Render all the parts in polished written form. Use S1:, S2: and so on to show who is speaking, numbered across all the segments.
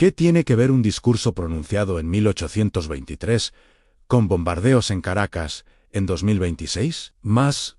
S1: ¿Qué tiene que ver un discurso pronunciado en 1823 con bombardeos en Caracas en 2026? Más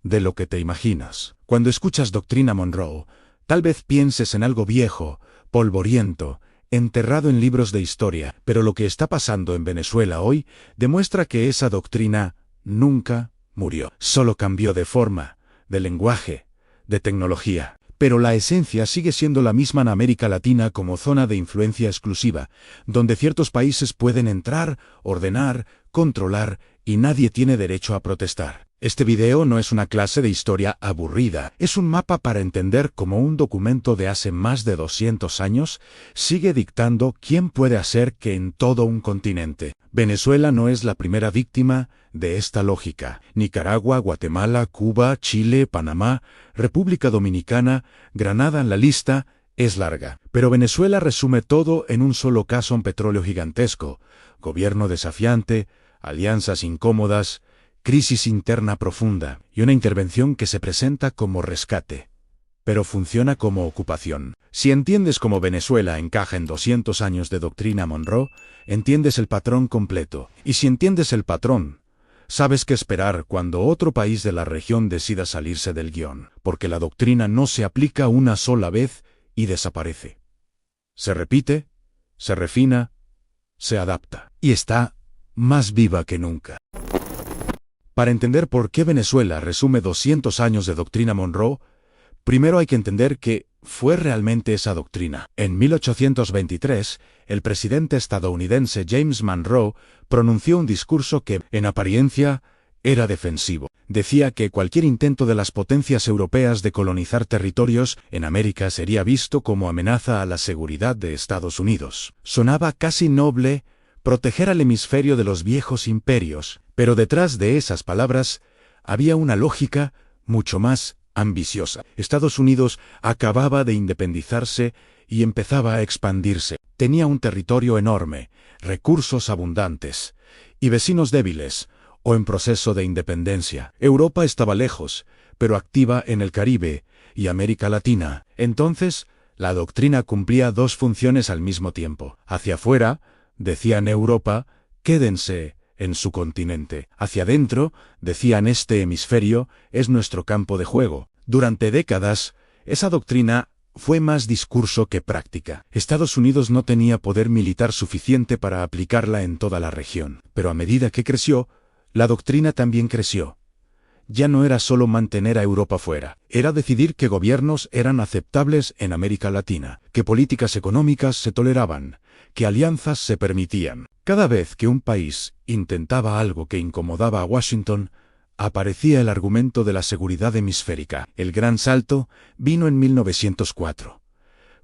S1: de lo que te imaginas. Cuando escuchas Doctrina Monroe, tal vez pienses en algo viejo, polvoriento, enterrado en libros de historia, pero lo que está pasando en Venezuela hoy demuestra que esa doctrina nunca murió. Solo cambió de forma, de lenguaje, de tecnología. Pero la esencia sigue siendo la misma en América Latina como zona de influencia exclusiva, donde ciertos países pueden entrar, ordenar, controlar y nadie tiene derecho a protestar. Este video no es una clase de historia aburrida, es un mapa para entender cómo un documento de hace más de 200 años sigue dictando quién puede hacer qué en todo un continente. Venezuela no es la primera víctima de esta lógica. Nicaragua, Guatemala, Cuba, Chile, Panamá, República Dominicana, Granada, la lista es larga. Pero Venezuela resume todo en un solo caso: un petróleo gigantesco, gobierno desafiante, alianzas incómodas, crisis interna profunda y una intervención que se presenta como rescate, pero funciona como ocupación. Si entiendes cómo Venezuela encaja en 200 años de Doctrina Monroe, entiendes el patrón completo. Y si entiendes el patrón, sabes qué esperar cuando otro país de la región decida salirse del guión, porque la doctrina no se aplica una sola vez y desaparece. Se repite, se refina, se adapta, y está más viva que nunca. Para entender por qué Venezuela resume 200 años de Doctrina Monroe, primero hay que entender qué fue realmente esa doctrina. En 1823, el presidente estadounidense James Monroe pronunció un discurso que, en apariencia, era defensivo. Decía que cualquier intento de las potencias europeas de colonizar territorios en América sería visto como amenaza a la seguridad de Estados Unidos. Sonaba casi noble proteger al hemisferio de los viejos imperios, pero detrás de esas palabras había una lógica mucho más ambiciosa. Estados Unidos acababa de independizarse y empezaba a expandirse. Tenía un territorio enorme, recursos abundantes y vecinos débiles o en proceso de independencia. Europa estaba lejos, pero activa en el Caribe y América Latina. Entonces, la doctrina cumplía dos funciones al mismo tiempo. Hacia afuera, decían Europa, quédense en su continente. Hacia adentro, decían este hemisferio, es nuestro campo de juego. Durante décadas, esa doctrina fue más discurso que práctica. Estados Unidos no tenía poder militar suficiente para aplicarla en toda la región. Pero a medida que creció, la doctrina también creció. Ya no era solo mantener a Europa fuera, era decidir qué gobiernos eran aceptables en América Latina, qué políticas económicas se toleraban, qué alianzas se permitían. Cada vez que un país intentaba algo que incomodaba a Washington, aparecía el argumento de la seguridad hemisférica. El gran salto vino en 1904,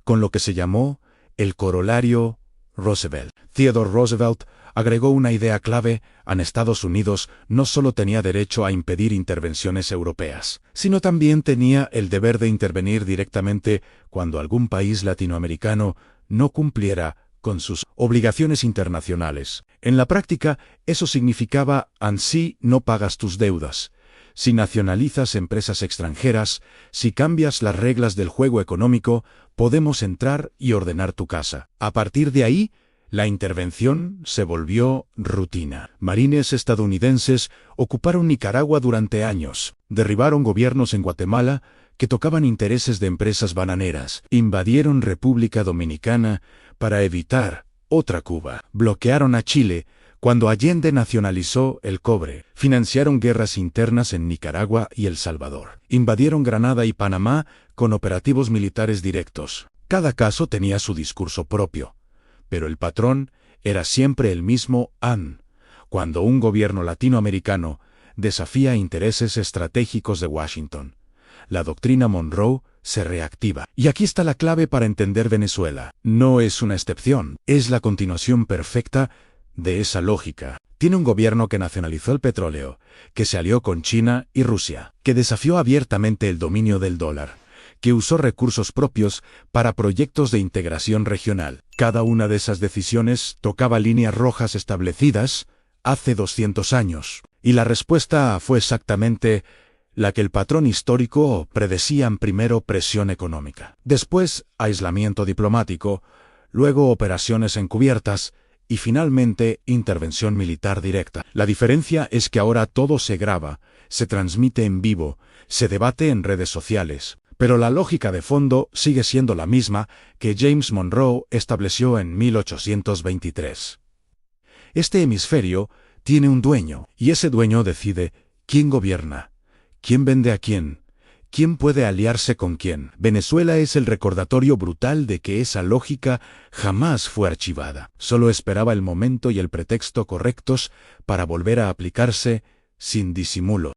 S1: con lo que se llamó el corolario Roosevelt. Theodore Roosevelt agregó una idea clave: en Estados Unidos no solo tenía derecho a impedir intervenciones europeas, sino también tenía el deber de intervenir directamente cuando algún país latinoamericano no cumpliera con sus obligaciones internacionales. En la práctica, eso significaba: ansí no pagas tus deudas, si nacionalizas empresas extranjeras, si cambias las reglas del juego económico, podemos entrar y ordenar tu casa. A partir de ahí, la intervención se volvió rutina. Marines estadounidenses ocuparon Nicaragua durante años, derribaron gobiernos en Guatemala que tocaban intereses de empresas bananeras, invadieron República Dominicana para evitar otra Cuba, bloquearon a Chile cuando Allende nacionalizó el cobre, financiaron guerras internas en Nicaragua y El Salvador, invadieron Granada y Panamá con operativos militares directos. Cada caso tenía su discurso propio, pero el patrón era siempre el mismo: cuando un gobierno latinoamericano desafía intereses estratégicos de Washington, la doctrina Monroe se reactiva. Y aquí está la clave para entender Venezuela. No es una excepción, es la continuación perfecta de esa lógica. Tiene un gobierno que nacionalizó el petróleo, que se alió con China y Rusia, que desafió abiertamente el dominio del dólar, que usó recursos propios para proyectos de integración regional. Cada una de esas decisiones tocaba líneas rojas establecidas hace 200 años. Y la respuesta fue exactamente la que el patrón histórico predecía: primero presión económica, después aislamiento diplomático, luego operaciones encubiertas y finalmente intervención militar directa. La diferencia es que ahora todo se graba, se transmite en vivo, se debate en redes sociales, pero la lógica de fondo sigue siendo la misma que James Monroe estableció en 1823. Este hemisferio tiene un dueño, y ese dueño decide quién gobierna, quién vende a quién, quién puede aliarse con quién. Venezuela es el recordatorio brutal de que esa lógica jamás fue archivada. Solo esperaba el momento y el pretexto correctos para volver a aplicarse sin disimulo.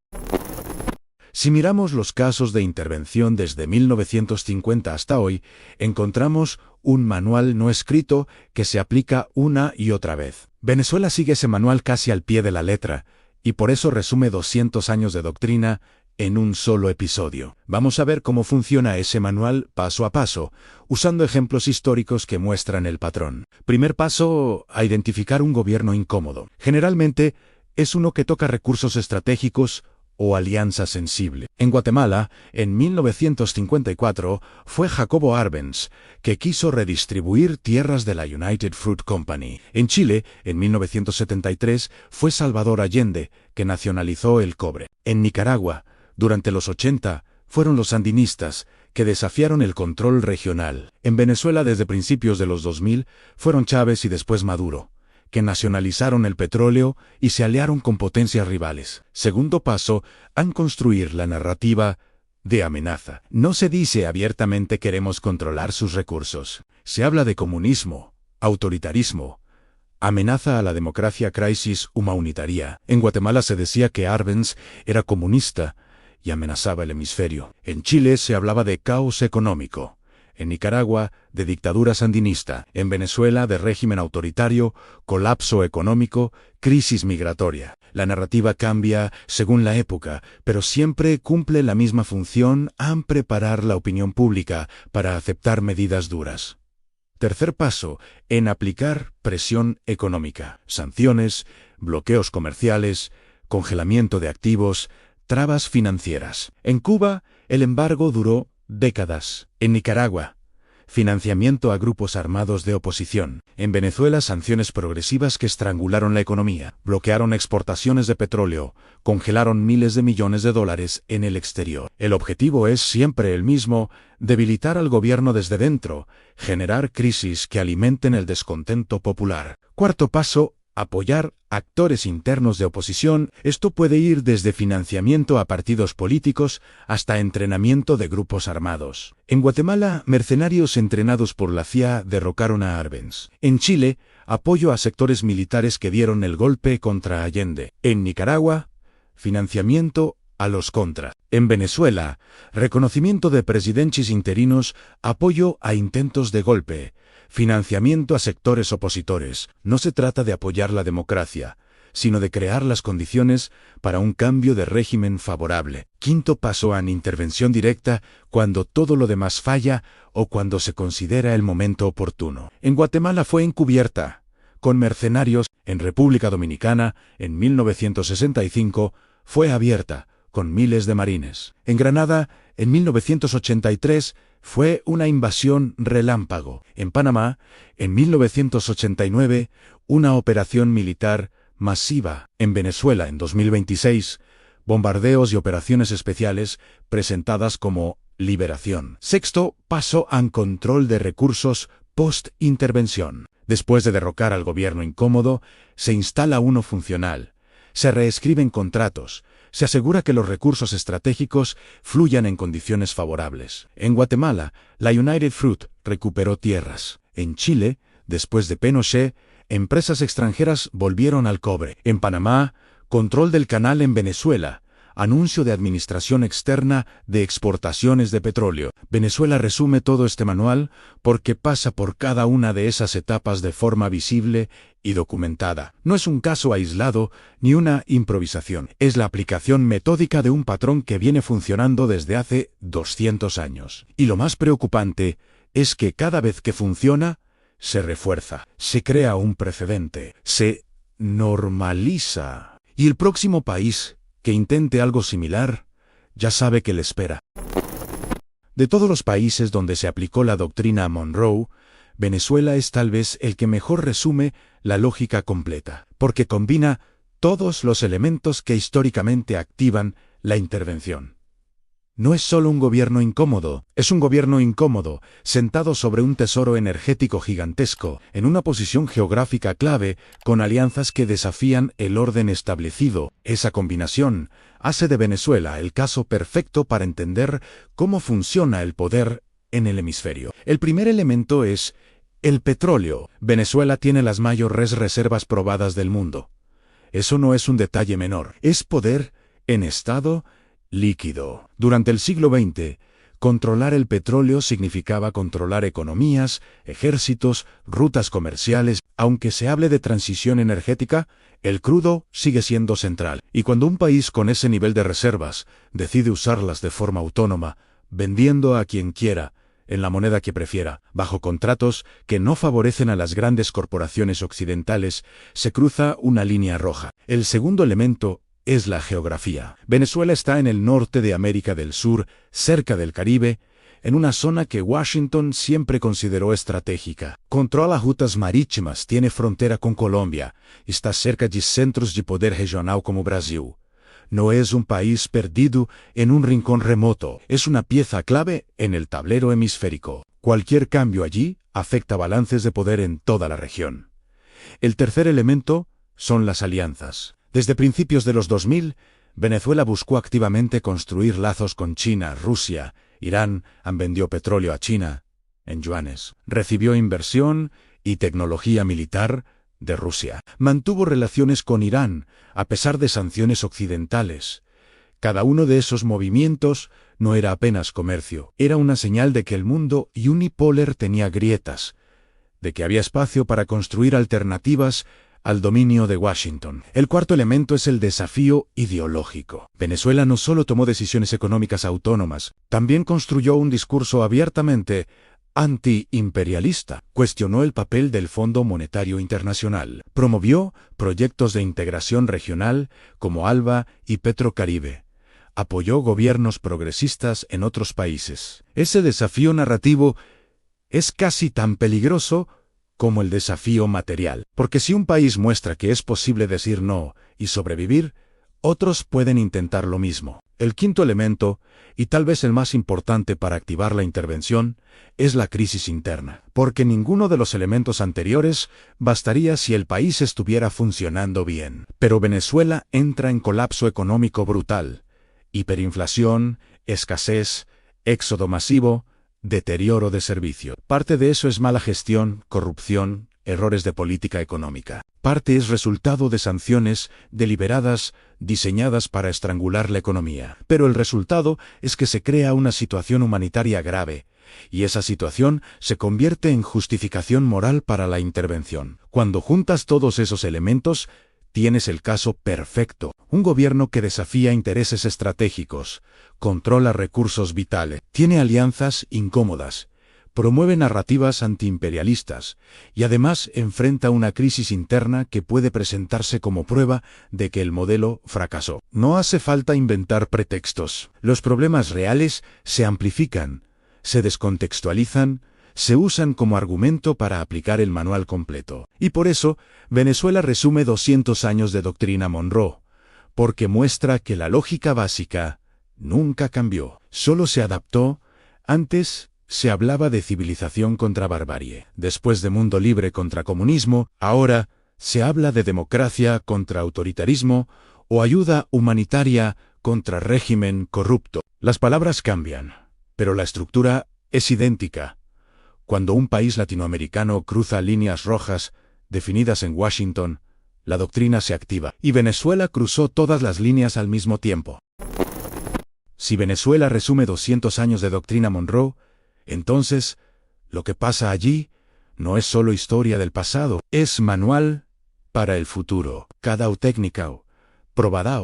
S1: Si miramos los casos de intervención desde 1950 hasta hoy, encontramos un manual no escrito que se aplica una y otra vez. Venezuela sigue ese manual casi al pie de la letra, y por eso resume 200 años de doctrina en un solo episodio. Vamos a ver cómo funciona ese manual paso a paso, usando ejemplos históricos que muestran el patrón. Primer paso, a identificar un gobierno incómodo. Generalmente, es uno que toca recursos estratégicos o alianza sensible. En Guatemala, en 1954, fue Jacobo Arbenz, que quiso redistribuir tierras de la United Fruit Company. En Chile, en 1973, fue Salvador Allende, que nacionalizó el cobre. En Nicaragua, durante los 80, fueron los sandinistas, que desafiaron el control regional. En Venezuela, desde principios de los 2000, fueron Chávez y después Maduro, que nacionalizaron el petróleo y se aliaron con potencias rivales. Segundo paso, han construir la narrativa de amenaza. No se dice abiertamente queremos controlar sus recursos. Se habla de comunismo, autoritarismo, amenaza a la democracia, crisis humanitaria. En Guatemala se decía que Arbenz era comunista y amenazaba el hemisferio. En Chile se hablaba de caos económico. En Nicaragua, de dictadura sandinista. En Venezuela, de régimen autoritario, colapso económico, crisis migratoria. La narrativa cambia según la época, pero siempre cumple la misma función: preparar la opinión pública para aceptar medidas duras. Tercer paso, en aplicar presión económica. Sanciones, bloqueos comerciales, congelamiento de activos, trabas financieras. En Cuba, el embargo duró décadas. En Nicaragua, financiamiento a grupos armados de oposición. En Venezuela, sanciones progresivas que estrangularon la economía, bloquearon exportaciones de petróleo, congelaron miles de millones de dólares en el exterior. El objetivo es siempre el mismo: debilitar al gobierno desde dentro, generar crisis que alimenten el descontento popular. Cuarto paso, apoyar actores internos de oposición. Esto puede ir desde financiamiento a partidos políticos hasta entrenamiento de grupos armados. En Guatemala, mercenarios entrenados por la CIA derrocaron a Arbenz. En Chile, apoyo a sectores militares que dieron el golpe contra Allende. En Nicaragua, financiamiento a los contras. En Venezuela, reconocimiento de presidentes interinos, apoyo a intentos de golpe, financiamiento a sectores opositores. No se trata de apoyar la democracia, sino de crear las condiciones para un cambio de régimen favorable. Quinto paso, en intervención directa, cuando todo lo demás falla o cuando se considera el momento oportuno. En Guatemala fue encubierta, con mercenarios. En República Dominicana, en 1965, fue abierta, con miles de marines. En Granada, en 1983, fue una invasión relámpago. En Panamá, en 1989, una operación militar masiva. En Venezuela, en 2026, bombardeos y operaciones especiales presentadas como liberación. Sexto paso, en control de recursos post-intervención. Después de derrocar al gobierno incómodo, se instala uno funcional. Se reescriben contratos. Se asegura que los recursos estratégicos fluyan en condiciones favorables. En Guatemala, la United Fruit recuperó tierras. En Chile, después de Pinochet, empresas extranjeras volvieron al cobre. En Panamá, control del canal. En Venezuela, anuncio de administración externa de exportaciones de petróleo. Venezuela resume todo este manual porque pasa por cada una de esas etapas de forma visible y documentada. No es un caso aislado ni una improvisación. Es la aplicación metódica de un patrón que viene funcionando desde hace 200 años. Y lo más preocupante es que cada vez que funciona, se refuerza, se crea un precedente, se normaliza. Y el próximo país que intente algo similar, ya sabe que le espera. De todos los países donde se aplicó la doctrina Monroe, Venezuela es tal vez el que mejor resume la lógica completa, porque combina todos los elementos que históricamente activan la intervención. No es solo un gobierno incómodo, es un gobierno incómodo, sentado sobre un tesoro energético gigantesco, en una posición geográfica clave, con alianzas que desafían el orden establecido. Esa combinación hace de Venezuela el caso perfecto para entender cómo funciona el poder en el hemisferio. El primer elemento es el petróleo. Venezuela tiene las mayores reservas probadas del mundo. Eso no es un detalle menor, es poder en estado líquido. Durante el siglo XX, controlar el petróleo significaba controlar economías, ejércitos, rutas comerciales. Aunque se hable de transición energética, el crudo sigue siendo central. Y cuando un país con ese nivel de reservas decide usarlas de forma autónoma, vendiendo a quien quiera, en la moneda que prefiera, bajo contratos que no favorecen a las grandes corporaciones occidentales, se cruza una línea roja. El segundo elemento es la geografía. Venezuela está en el norte de América del Sur, cerca del Caribe, en una zona que Washington siempre consideró estratégica. Controla rutas marítimas, tiene frontera con Colombia, está cerca de centros de poder regional como Brasil. No es un país perdido en un rincón remoto, es una pieza clave en el tablero hemisférico. Cualquier cambio allí afecta balances de poder en toda la región. El tercer elemento son las alianzas. Desde principios de los 2000, Venezuela buscó activamente construir lazos con China, Rusia, Irán, vendió petróleo a China, en yuanes, recibió inversión y tecnología militar de Rusia. Mantuvo relaciones con Irán, a pesar de sanciones occidentales. Cada uno de esos movimientos no era apenas comercio, era una señal de que el mundo unipolar tenía grietas, de que había espacio para construir alternativas al dominio de Washington. El cuarto elemento es el desafío ideológico. Venezuela no solo tomó decisiones económicas autónomas, también construyó un discurso abiertamente antiimperialista, cuestionó el papel del Fondo Monetario Internacional, promovió proyectos de integración regional como ALBA y Petrocaribe, apoyó gobiernos progresistas en otros países. Ese desafío narrativo es casi tan peligroso como el desafío material, porque si un país muestra que es posible decir no y sobrevivir, otros pueden intentar lo mismo. El quinto elemento, y tal vez el más importante para activar la intervención, es la crisis interna, porque ninguno de los elementos anteriores bastaría si el país estuviera funcionando bien. Pero Venezuela entra en colapso económico brutal, hiperinflación, escasez, éxodo masivo, deterioro de servicio. Parte de eso es mala gestión, corrupción, errores de política económica. Parte es resultado de sanciones deliberadas, diseñadas para estrangular la economía. Pero el resultado es que se crea una situación humanitaria grave, y esa situación se convierte en justificación moral para la intervención. Cuando juntas todos esos elementos, tienes el caso perfecto. Un gobierno que desafía intereses estratégicos, controla recursos vitales, tiene alianzas incómodas, promueve narrativas antiimperialistas y además enfrenta una crisis interna que puede presentarse como prueba de que el modelo fracasó. No hace falta inventar pretextos. Los problemas reales se amplifican, se descontextualizan, se usan como argumento para aplicar el manual completo. Y por eso, Venezuela resume 200 años de doctrina Monroe, porque muestra que la lógica básica nunca cambió, solo se adaptó. Antes se hablaba de civilización contra barbarie, después de mundo libre contra comunismo, ahora se habla de democracia contra autoritarismo o ayuda humanitaria contra régimen corrupto. Las palabras cambian, pero la estructura es idéntica. Cuando un país latinoamericano cruza líneas rojas definidas en Washington, la doctrina se activa, y Venezuela cruzó todas las líneas al mismo tiempo. Si Venezuela resume 200 años de doctrina Monroe, entonces, lo que pasa allí no es solo historia del pasado, es manual para el futuro. Cada técnica probada,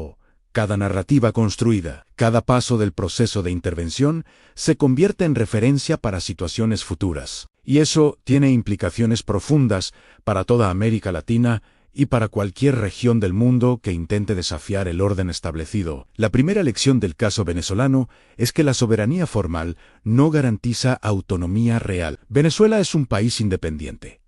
S1: cada narrativa construida, cada paso del proceso de intervención se convierte en referencia para situaciones futuras. Y eso tiene implicaciones profundas para toda América Latina y para cualquier región del mundo que intente desafiar el orden establecido. La primera lección del caso venezolano es que la soberanía formal no garantiza autonomía real. Venezuela es un país independiente,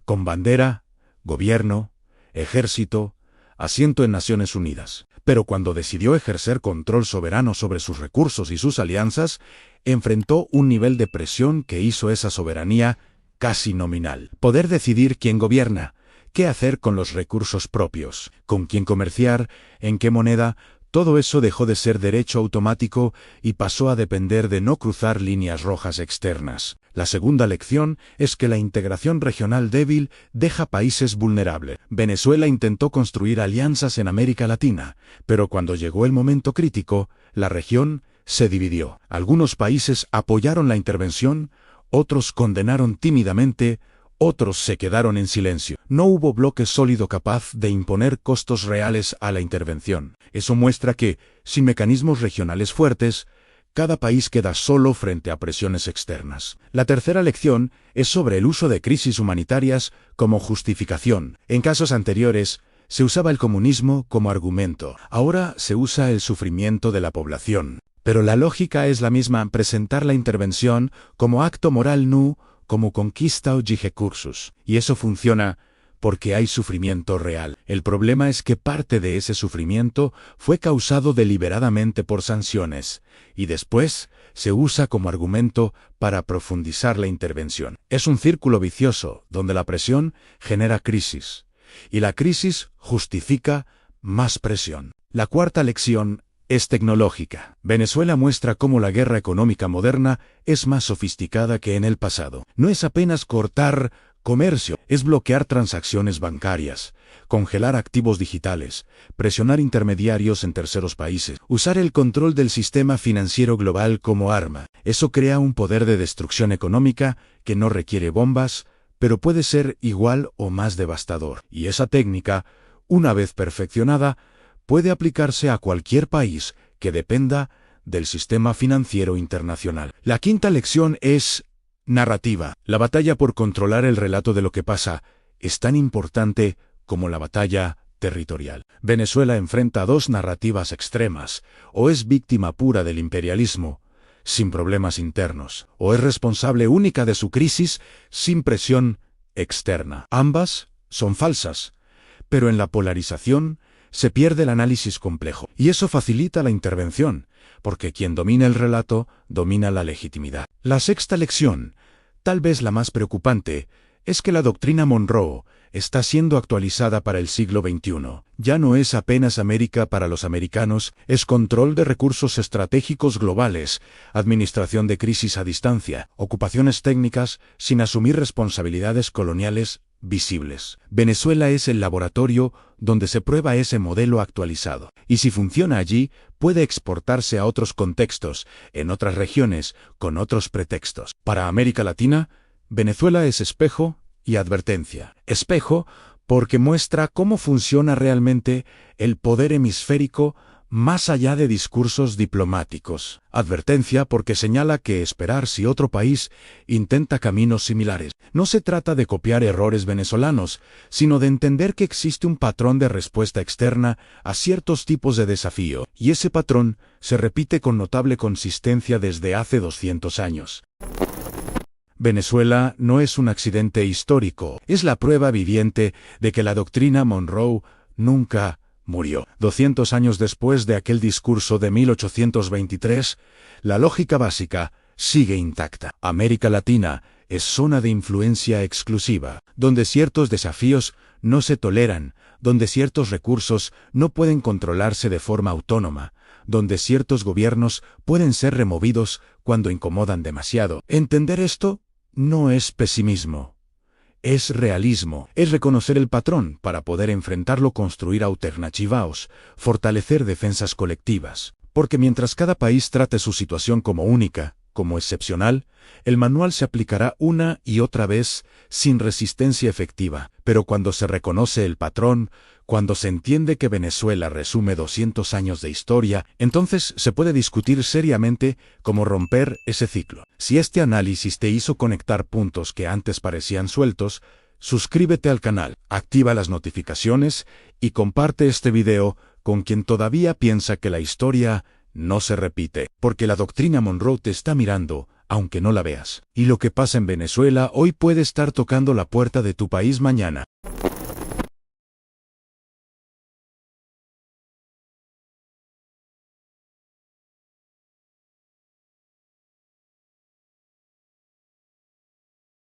S1: con bandera, gobierno, ejército, asiento en Naciones Unidas. Pero cuando decidió ejercer control soberano sobre sus recursos y sus alianzas, enfrentó un nivel de presión que hizo esa soberanía casi nominal. Poder decidir quién gobierna, qué hacer con los recursos propios, con quién comerciar, en qué moneda, todo eso dejó de ser derecho automático y pasó a depender de no cruzar líneas rojas externas. La segunda lección es que la integración regional débil deja países vulnerables. Venezuela intentó construir alianzas en América Latina, pero cuando llegó el momento crítico, la región se dividió. Algunos países apoyaron la intervención, otros condenaron tímidamente, otros se quedaron en silencio. No hubo bloque sólido capaz de imponer costos reales a la intervención. Eso muestra que, sin mecanismos regionales fuertes, cada país queda solo frente a presiones externas. La tercera lección es sobre el uso de crisis humanitarias como justificación. En casos anteriores, se usaba el comunismo como argumento. Ahora se usa el sufrimiento de la población. Pero la lógica es la misma: presentar la intervención como acto moral nu, como conquista o recursos. Y eso funciona porque hay sufrimiento real. El problema es que parte de ese sufrimiento fue causado deliberadamente por sanciones, y después se usa como argumento para profundizar la intervención. Es un círculo vicioso, donde la presión genera crisis, y la crisis justifica más presión. La cuarta lección es tecnológica. Venezuela muestra cómo la guerra económica moderna es más sofisticada que en el pasado. No es apenas cortar comercio, es bloquear transacciones bancarias, congelar activos digitales, presionar intermediarios en terceros países, usar el control del sistema financiero global como arma. Eso crea un poder de destrucción económica que no requiere bombas, pero puede ser igual o más devastador. Y esa técnica, una vez perfeccionada, puede aplicarse a cualquier país que dependa del sistema financiero internacional. La quinta lección es narrativa. La batalla por controlar el relato de lo que pasa es tan importante como la batalla territorial. Venezuela enfrenta dos narrativas extremas: o es víctima pura del imperialismo, sin problemas internos, o es responsable única de su crisis, sin presión externa. Ambas son falsas, pero en la polarización se pierde el análisis complejo. Y eso facilita la intervención, porque quien domina el relato, domina la legitimidad. La sexta lección, tal vez la más preocupante, es que la doctrina Monroe está siendo actualizada para el siglo XXI. Ya no es apenas América para los americanos, es control de recursos estratégicos globales, administración de crisis a distancia, ocupaciones técnicas sin asumir responsabilidades coloniales visibles. Venezuela es el laboratorio donde se prueba ese modelo actualizado. Y si funciona allí, puede exportarse a otros contextos, en otras regiones, con otros pretextos. Para América Latina, Venezuela es espejo y advertencia. Espejo porque muestra cómo funciona realmente el poder hemisférico más allá de discursos diplomáticos. Advertencia porque señala que esperar si otro país intenta caminos similares. No se trata de copiar errores venezolanos, sino de entender que existe un patrón de respuesta externa a ciertos tipos de desafío, y ese patrón se repite con notable consistencia desde hace 200 años. Venezuela no es un accidente histórico, es la prueba viviente de que la doctrina Monroe nunca murió. 200 años después de aquel discurso de 1823, la lógica básica sigue intacta. América Latina es zona de influencia exclusiva, donde ciertos desafíos no se toleran, donde ciertos recursos no pueden controlarse de forma autónoma, donde ciertos gobiernos pueden ser removidos cuando incomodan demasiado. Entender esto no es pesimismo. Es realismo, es reconocer el patrón para poder enfrentarlo, construir alternativas, fortalecer defensas colectivas. Porque mientras cada país trate su situación como única, como excepcional, el manual se aplicará una y otra vez sin resistencia efectiva. Pero cuando se reconoce el patrón, cuando se entiende que Venezuela resume 200 años de historia, entonces se puede discutir seriamente cómo romper ese ciclo. Si este análisis te hizo conectar puntos que antes parecían sueltos, suscríbete al canal, activa las notificaciones y comparte este video con quien todavía piensa que la historia no se repite, porque la doctrina Monroe te está mirando, aunque no la veas. Y lo que pasa en Venezuela hoy puede estar tocando la puerta de tu país mañana.